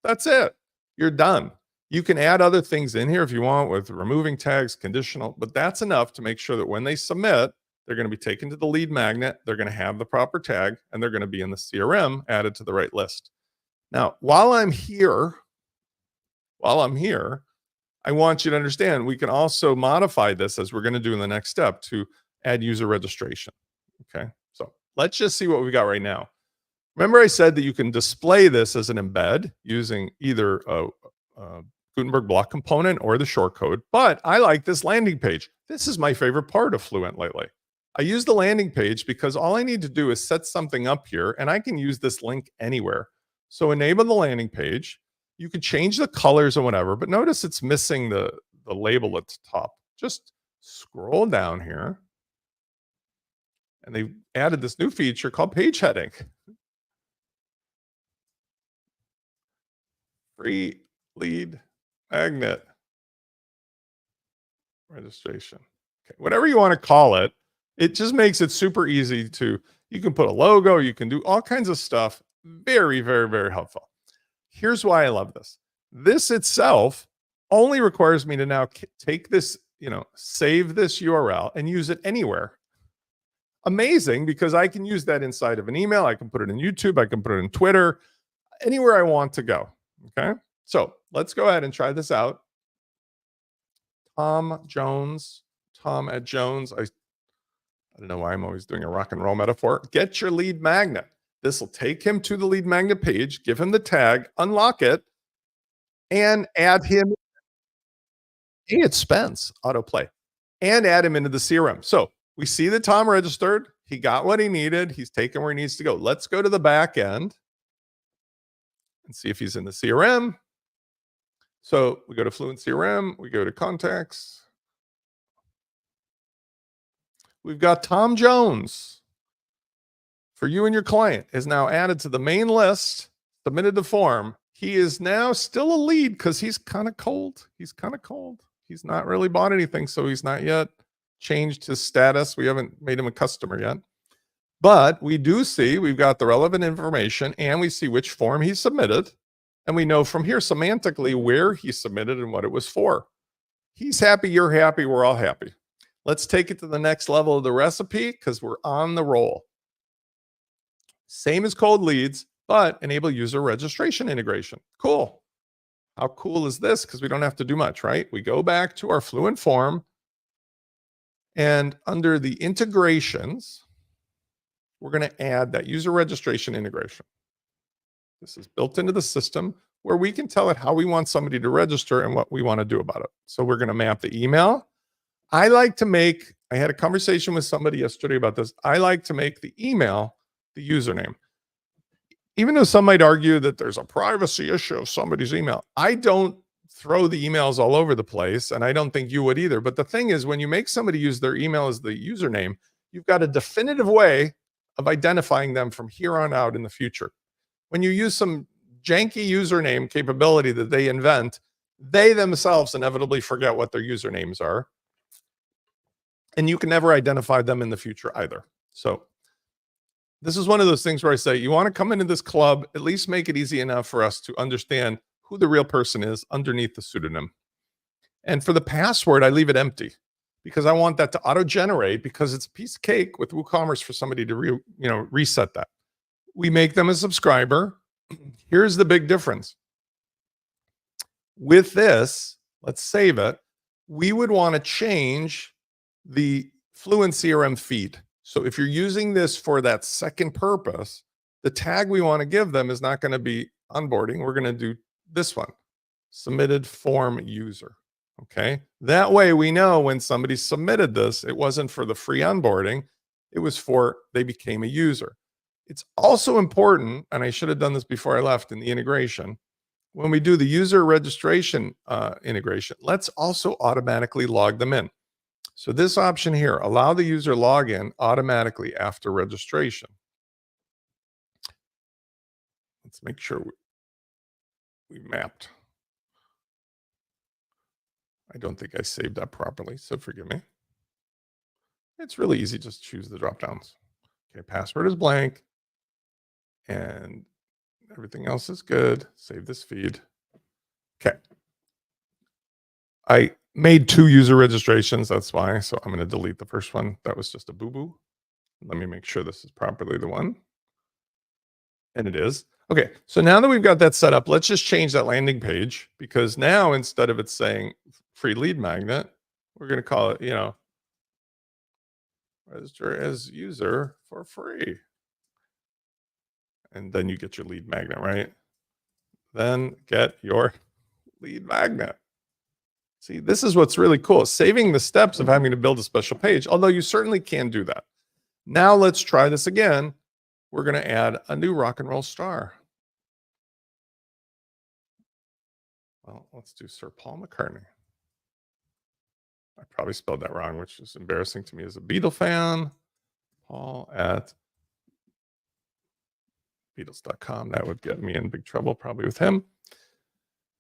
S1: That's it. You're done. You can add other things in here if you want with removing tags, conditional, but that's enough to make sure that when they submit, they're going to be taken to the lead magnet. They're going to have the proper tag and they're going to be in the CRM added to the right list. Now, while I'm here, I want you to understand we can also modify this as we're going to do in the next step to add user registration. Okay, so let's just see what we got right now. Remember I said that you can display this as an embed using either a Gutenberg block component or the shortcode, but I like this landing page. This is my favorite part of Fluent lately. I use the landing page because all I need to do is set something up here and I can use this link anywhere. So enable the landing page. You can change the colors or whatever, but notice it's missing the label at the top. Just scroll down here. And they added this new feature called page heading. Free lead magnet registration. Okay, whatever you want to call it, it just makes it super easy to, you can put a logo, you can do all kinds of stuff. Very, very, very helpful. Here's why I love this. This itself only requires me to now take this, save this URL and use it anywhere. Amazing, because I can use that inside of an email. I can put it in YouTube. I can put it in Twitter, anywhere I want to go. Okay. So let's go ahead and try this out. Tom at Jones. I don't know why I'm always doing a rock and roll metaphor. Get your lead magnet. This will take him to the lead magnet page, give him the tag, unlock it, and add him. Hey, it's Spence, autoplay, and add him into the CRM. So we see that Tom registered. He got what he needed. He's taken where he needs to go. Let's go to the back end and see if he's in the CRM. So we go to Fluent CRM. We go to contacts. We've got Tom Jones. For you and your client is now added to the main list, submitted the form. He is now still a lead because he's kind of cold. He's not really bought anything, so he's not yet changed his status. We haven't made him a customer yet. But we do see we've got the relevant information and we see which form he submitted. And we know from here semantically where he submitted and what it was for. He's happy, you're happy, we're all happy. Let's take it to the next level of the recipe because we're on the roll. Same as cold leads, but enable user registration integration. Cool. How cool is this? Because we don't have to do much, right? We go back to our Fluent form, and under the integrations, we're going to add that user registration integration. This is built into the system where we can tell it how we want somebody to register and what we want to do about it. So we're going to map the email. I had a conversation with somebody yesterday about this. I like to make the email the username. Even though some might argue that there's a privacy issue of somebody's email, I don't throw the emails all over the place, and I don't think you would either. But the thing is, when you make somebody use their email as the username, you've got a definitive way of identifying them from here on out in the future. When you use some janky username capability that they invent, they themselves inevitably forget what their usernames are. And you can never identify them in the future either. So this is one of those things where I say, you want to come into this club, at least make it easy enough for us to understand who the real person is underneath the pseudonym. And for the password, I leave it empty because I want that to auto-generate, because it's a piece of cake with WooCommerce for somebody to reset that. We make them a subscriber. Here's the big difference. With this, let's save it. We would want to change the Fluent CRM feed. So if you're using this for that second purpose, the tag we want to give them is not going to be onboarding. We're going to do this one, submitted form user. Okay. That way we know when somebody submitted this, it wasn't for the free onboarding. It was for they became a user. It's also important, and I should have done this before I left in the integration, when we do the user registration integration, let's also automatically log them in. So this option here, allow the user login automatically after registration. Let's make sure we mapped. I don't think I saved that properly, so forgive me. It's really easy, just choose the drop downs. Okay, password is blank. And everything else is good. Save this feed. Okay. I made 2 user registrations. That's why. So I'm going to delete the first one. That was just a boo-boo. Let me make sure this is properly the one. And it is. Okay. So now that we've got that set up, let's just change that landing page, because now instead of it saying free lead magnet, we're going to call it, register as user for free. And then you get your lead magnet, right? Then get your lead magnet. See, this is what's really cool, saving the steps of having to build a special page, although you certainly can do that. Now let's try this again. We're going to add a new rock and roll star. Well, let's do Sir Paul McCartney. I probably spelled that wrong, which is embarrassing to me as a Beatle fan. Paul at Beatles.com. That would get me in big trouble probably with him.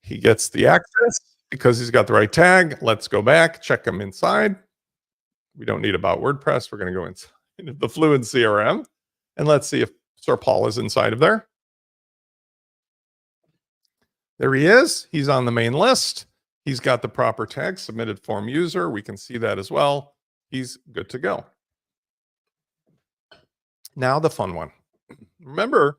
S1: He gets the access because he's got the right tag. Let's go back, check him inside. We don't need about WordPress. We're going to go inside the Fluent CRM, and let's see if Sir Paul is inside of there. There he is. He's on the main list. He's got the proper tag, submitted form user. We can see that as well. He's good to go. Now the fun one. Remember,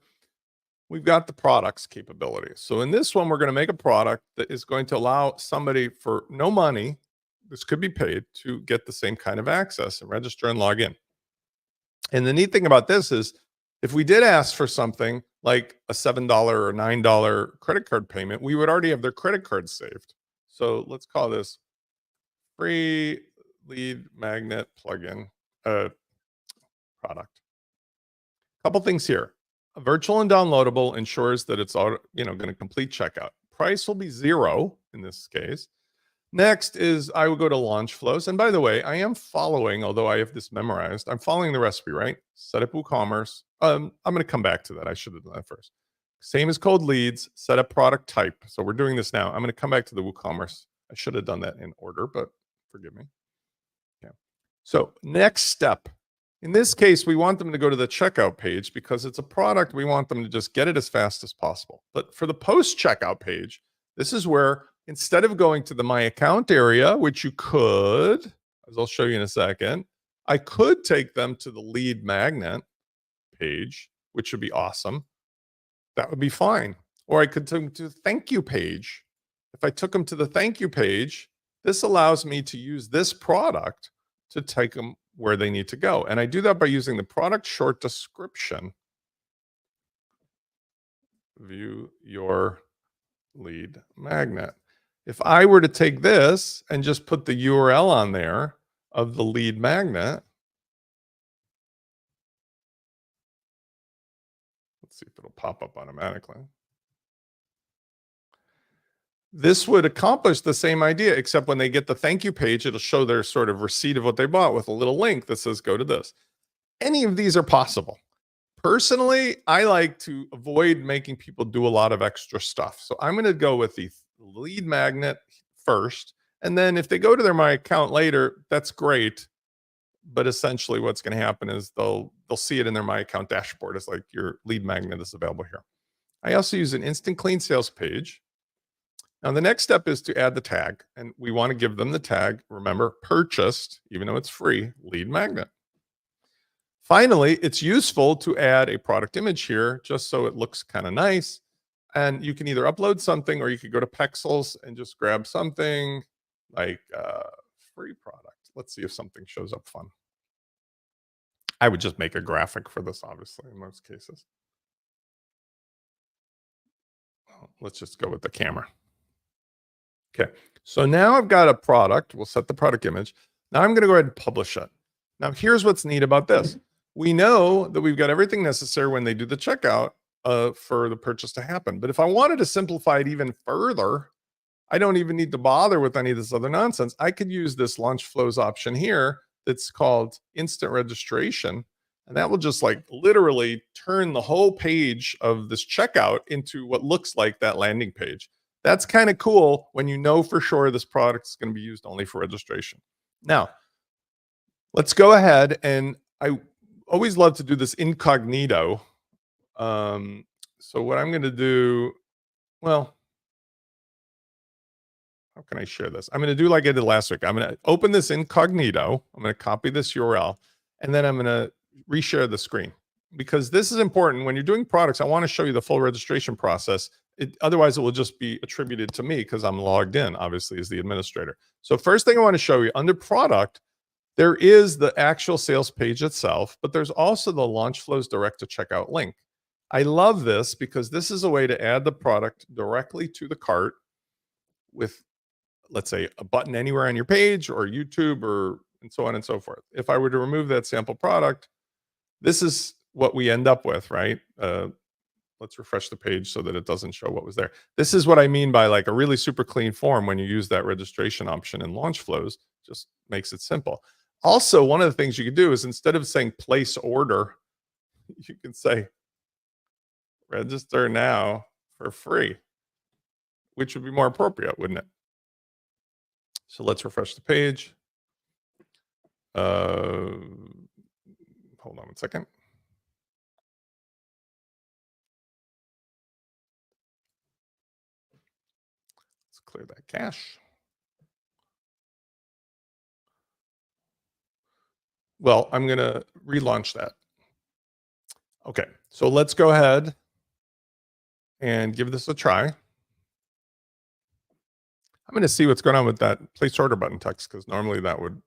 S1: we've got the products capability. So in this one, we're going to make a product that is going to allow somebody for no money, this could be paid, to get the same kind of access and register and log in. And the neat thing about this is, if we did ask for something like a $7 or $9 credit card payment, we would already have their credit card saved. So let's call this free lead magnet plugin product. Couple things here. A virtual and downloadable ensures that it's going to complete checkout. Price will be 0 in this case. Next is I will go to launch flows. And by the way, I am following, although I have this memorized, I'm following the recipe, right? Set up WooCommerce. I'm going to come back to that. I should have done that first. Same as cold leads, set up product type. So we're doing this now. I'm going to come back to the WooCommerce. I should have done that in order, but forgive me. Okay. So next step. In this case, we want them to go to the checkout page because it's a product. We want them to just get it as fast as possible. But for the post-checkout page, this is where instead of going to the My Account area, which you could, as I'll show you in a second, I could take them to the lead magnet page, which would be awesome. That would be fine. Or I could take them to the thank you page. If I took them to the thank you page, this allows me to use this product to take them where they need to go. And I do that by using the product short description. View your lead magnet. If I were to take this and just put the URL on there of the lead magnet, let's see if it'll pop up automatically. This would accomplish the same idea, except when they get the thank you page, it'll show their sort of receipt of what they bought with a little link that says go to this. Any of these are possible. Personally, I like to avoid making people do a lot of extra stuff. So I'm going to go with the lead magnet first. And then if they go to my account later, that's great. But essentially what's going to happen is they'll see it in their My Account dashboard as like your lead magnet is available here. I also use an instant clean sales page. Now the next step is to add the tag, and we want to give them the tag, remember, purchased, even though it's free, lead magnet. Finally, it's useful to add a product image here just so it looks kind of nice. And you can either upload something or you could go to Pexels and just grab something like free product. Let's see if something shows up fun. I would just make a graphic for this, obviously, in most cases. Let's just go with the camera. Okay, so now I've got a product. We'll set the product image. Now I'm going to go ahead and publish it. Now here's what's neat about this. We know that we've got everything necessary when they do the checkout for the purchase to happen. But if I wanted to simplify it even further, I don't even need to bother with any of this other nonsense. I could use this launch flows option here that's called instant registration. And that will just like literally turn the whole page of this checkout into what looks like that landing page. That's kind of cool when you know for sure this product is going to be used only for registration. Now, let's go ahead, and I always love to do this incognito. So what I'm going to do, well, how can I share this? I'm going to do like I did last week. I'm going to open this incognito. I'm going to copy this URL, and then I'm going to reshare the screen, because this is important. When you're doing products, I want to show you the full registration process. Otherwise, it will just be attributed to me because I'm logged in, obviously, as the administrator. So first thing I want to show you, under product, there is the actual sales page itself, but there's also the Launch Flows Direct to Checkout link. I love this because this is a way to add the product directly to the cart with, let's say, a button anywhere on your page or YouTube or and so on and so forth. If I were to remove that sample product, this is what we end up with, right? Let's refresh the page so that it doesn't show what was there. This is what I mean by like a really super clean form when you use that registration option in Launch Flows. Just makes it simple. Also, one of the things you could do is instead of saying place order, you can say register now for free, which would be more appropriate, wouldn't it? So let's refresh the page. Hold on 1 second. Let's clear that cache. Well, I'm going to relaunch that. Okay, so let's go ahead and give this a try. I'm going to see what's going on with that place order button text, because normally that would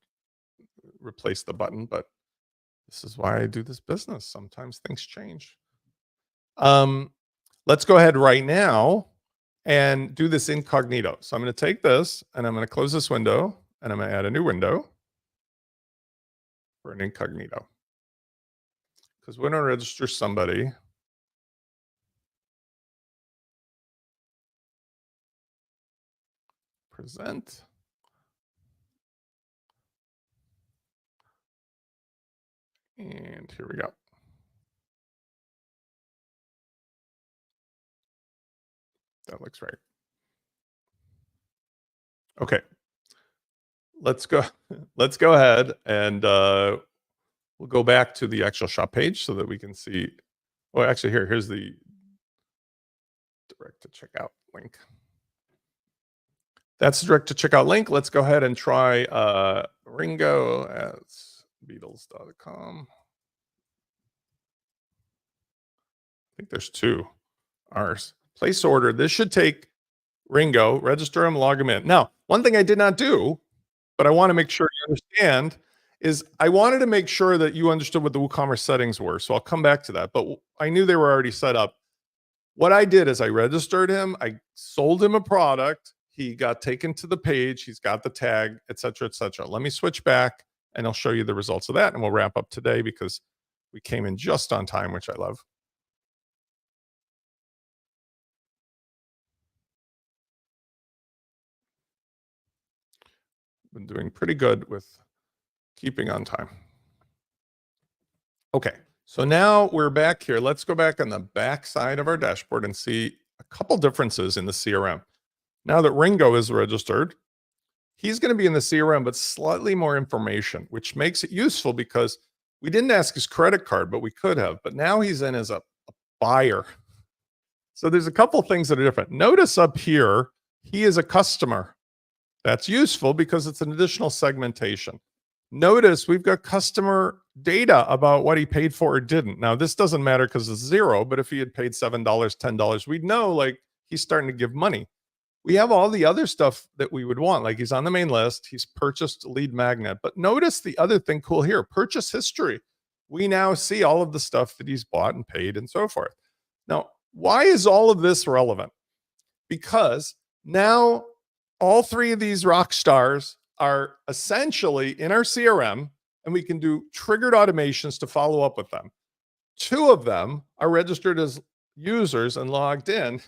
S1: replace the button, but this is why I do this business. Sometimes things change. Let's go ahead right now and do this incognito. So I'm going to take this and I'm going to close this window and I'm going to add a new window for an incognito, because we're going to register somebody. Present. And here we go. That looks right. Okay. Let's go ahead and we'll go back to the actual shop page so that we can see. Oh, actually here's the direct to checkout link. That's the direct to checkout link. Let's go ahead and try Ringo at Beatles.com. I think there's two. ours. Place order. This should take Ringo, register him, log him in. Now, one thing I did not do, but I want to make sure you understand, is I wanted to make sure that you understood what the WooCommerce settings were. So I'll come back to that. But I knew they were already set up. What I did is I registered him, I sold him a product, he got taken to the page, he's got the tag, et cetera, et cetera. Let me switch back and I'll show you the results of that, and we'll wrap up today because we came in just on time, which I love. Been doing pretty good with keeping on time. Okay, so now we're back here. Let's go back on the back side of our dashboard and see a couple differences in the CRM. Now that Ringo is registered, he's going to be in the CRM, but slightly more information, which makes it useful because we didn't ask his credit card, but we could have. But now he's in as a buyer. So there's a couple things that are different. Notice up here, he is a customer. That's useful because it's an additional segmentation. Notice we've got customer data about what he paid for or didn't. Now, this doesn't matter because it's zero, but if he had paid $7, $10, we'd know like he's starting to give money. We have all the other stuff that we would want, like he's on the main list, he's purchased lead magnet. But notice the other thing cool here, purchase history. We now see all of the stuff that he's bought and paid and so forth. Now, why is all of this relevant? Because now all three of these rock stars are essentially in our CRM, and we can do triggered automations to follow up with them. Two of them are registered as users and logged in.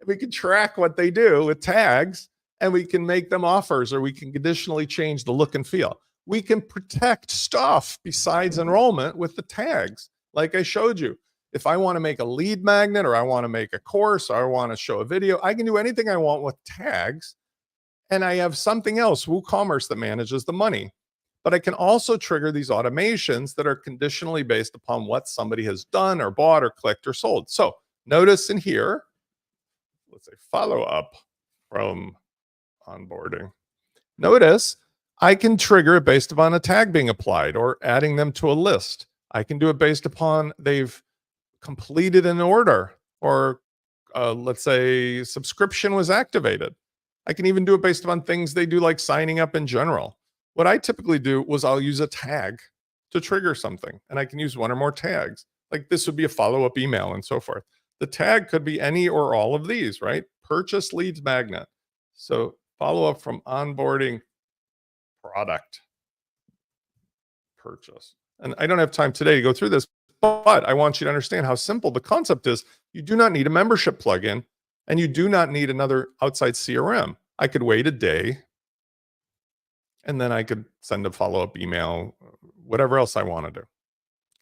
S1: We can track what they do with tags, and we can make them offers, or we can conditionally change the look and feel. We can protect stuff besides enrollment with the tags, like I showed you. If I want to make a lead magnet, or I want to make a course, or I want to show a video, I can do anything I want with tags. And I have something else, WooCommerce, that manages the money. But I can also trigger these automations that are conditionally based upon what somebody has done or bought or clicked or sold. So notice in here, let's say follow up from onboarding. Notice I can trigger it based upon a tag being applied or adding them to a list. I can do it based upon they've completed an order, or let's say subscription was activated. I can even do it based upon things they do, like signing up in general. What I typically do was I'll use a tag to trigger something, and I can use one or more tags. Like this would be a follow-up email and so forth. The tag could be any or all of these, right? Purchase leads magnet. So follow up from onboarding product purchase. And I don't have time today to go through this, but I want you to understand how simple the concept is. You do not need a membership plugin, and you do not need another outside CRM. I could wait a day, and then I could send a follow-up email, whatever else I want to do.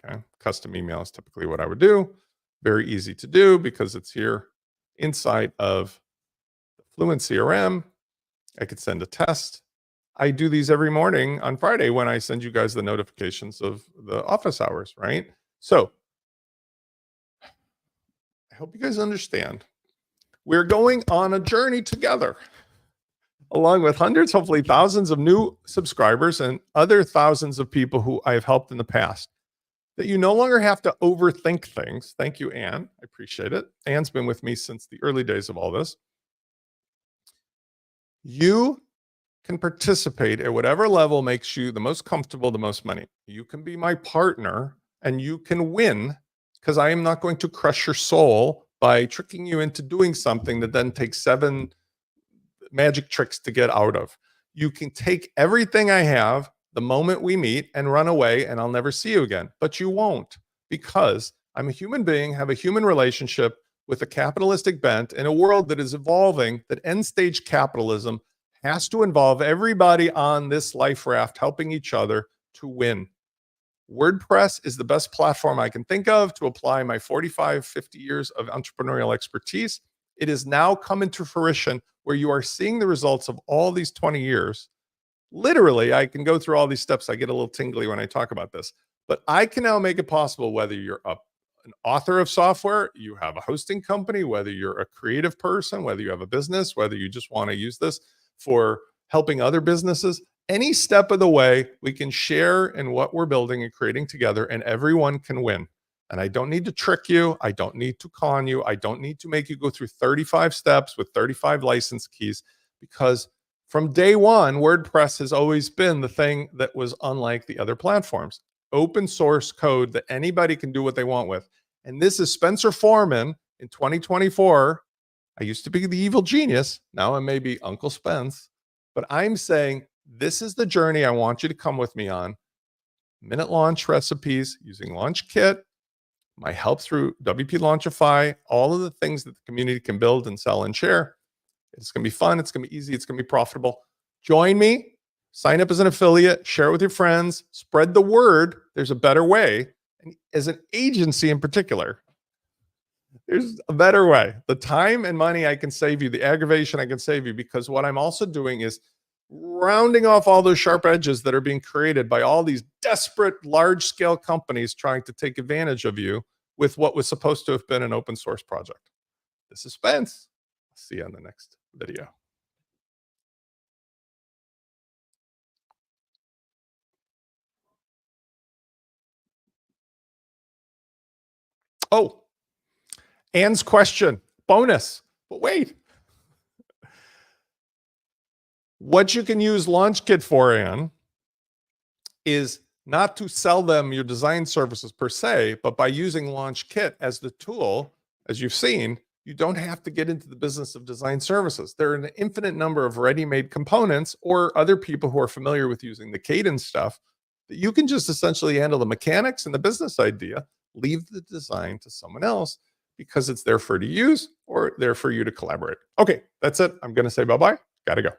S1: Okay. Custom email is typically what I would do. Very easy to do because it's here inside of the Fluent CRM. I could send a test. I do these every morning on Friday when I send you guys the notifications of the office hours, right? So I hope you guys understand. We're going on a journey together, along with hundreds, hopefully thousands of new subscribers and other thousands of people who I've helped in the past, that you no longer have to overthink things. Thank you, Anne. I appreciate it. Anne's been with me since the early days of all this. You can participate at whatever level makes you the most comfortable, the most money. You can be my partner and you can win, because I am not going to crush your soul by tricking you into doing something that then takes 7 magic tricks to get out of. You can take everything I have the moment we meet and run away, and I'll never see you again. But you won't, because I'm a human being, have a human relationship with a capitalistic bent in a world that is evolving, that end stage capitalism has to involve everybody on this life raft helping each other to win. WordPress is the best platform I can think of to apply my 45, 50 years of entrepreneurial expertise. It has now come into fruition where you are seeing the results of all these 20 years. Literally, I can go through all these steps. I get a little tingly when I talk about this, but I can now make it possible, whether you're an author of software, you have a hosting company, whether you're a creative person, whether you have a business, whether you just want to use this for helping other businesses. Any step of the way, we can share in what we're building and creating together, and everyone can win. And I don't need to trick you. I don't need to con you. I don't need to make you go through 35 steps with 35 license keys, because from day one, WordPress has always been the thing that was unlike the other platforms. Open source code that anybody can do what they want with. And this is Spencer Foreman in 2024. I used to be the evil genius. Now I'm maybe Uncle Spence. But I'm saying this is the journey I want you to come with me on. Minute launch recipes using LaunchKit, my help through WP Launchify, all of the things that the community can build and sell and share. It's going to be fun. It's going to be easy. It's going to be profitable. Join me. Sign up as an affiliate. Share it with your friends. Spread the word. There's a better way. And as an agency in particular, there's a better way. The time and money I can save you, the aggravation I can save you, because what I'm also doing is rounding off all those sharp edges that are being created by all these desperate large-scale companies trying to take advantage of you with what was supposed to have been an open source project. This is Spence. See you on the next video. Oh, Anne's question, bonus. But wait, what you can use LaunchKit for, Anne, is not to sell them your design services per se, but by using LaunchKit as the tool, as you've seen, you don't have to get into the business of design services. There are an infinite number of ready-made components or other people who are familiar with using the Cadence stuff that you can just essentially handle the mechanics and the business idea, leave the design to someone else because it's there for you to use or there for you to collaborate. Okay, that's it. I'm going to say bye-bye. Got to go.